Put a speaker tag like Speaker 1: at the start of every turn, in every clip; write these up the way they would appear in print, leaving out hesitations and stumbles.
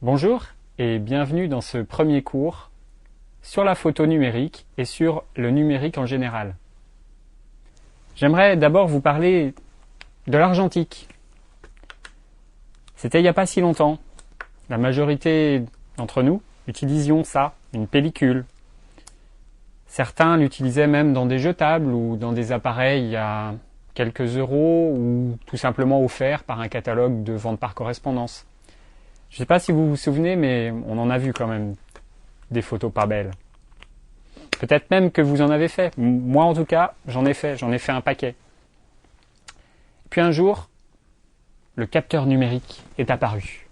Speaker 1: Bonjour et bienvenue dans ce premier cours sur la photo numérique et sur le numérique en général. J'aimerais d'abord vous parler de l'argentique. C'était il n'y a pas si longtemps. La majorité d'entre nous utilisions ça, une pellicule. Certains l'utilisaient même dans des jetables ou dans des appareils à quelques euros ou tout simplement offerts par un catalogue de vente par correspondance. Je ne sais pas si vous vous souvenez, mais on en a vu quand même des photos pas belles. Peut-être même que vous en avez fait. Moi en tout cas, j'en ai fait un paquet. Puis un jour, le capteur numérique est apparu.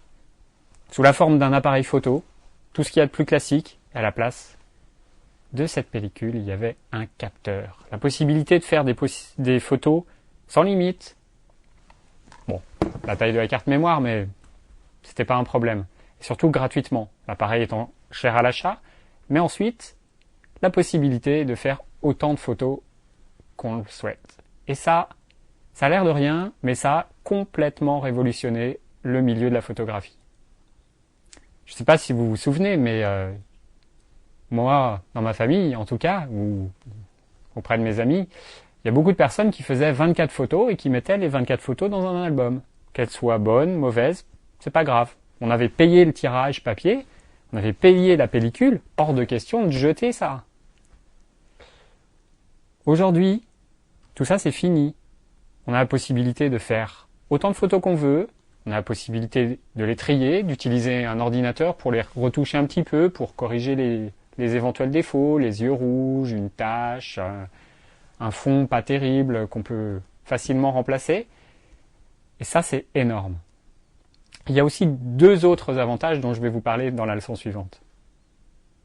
Speaker 1: Sous la forme d'un appareil photo, tout ce qu'il y a de plus classique, à la place de cette pellicule, il y avait un capteur. La possibilité de faire des photos sans limite. Bon, la taille de la carte mémoire, mais c'était pas un problème. Et surtout gratuitement, l'appareil étant cher à l'achat, mais ensuite, la possibilité de faire autant de photos qu'on le souhaite. Et ça a l'air de rien, mais ça a complètement révolutionné le milieu de la photographie. Je ne sais pas si vous vous souvenez, mais moi, dans ma famille, en tout cas, ou auprès de mes amis, il y a beaucoup de personnes qui faisaient 24 photos et qui mettaient les 24 photos dans un album. Qu'elles soient bonnes, mauvaises, c'est pas grave. On avait payé le tirage papier, on avait payé la pellicule, hors de question de jeter ça. Aujourd'hui, tout ça c'est fini. On a la possibilité de faire autant de photos qu'on veut, on a la possibilité de les trier, d'utiliser un ordinateur pour les retoucher un petit peu, pour corriger les éventuels défauts, les yeux rouges, une tache, un fond pas terrible qu'on peut facilement remplacer. Et ça c'est énorme. Il y a aussi deux autres avantages dont je vais vous parler dans la leçon suivante.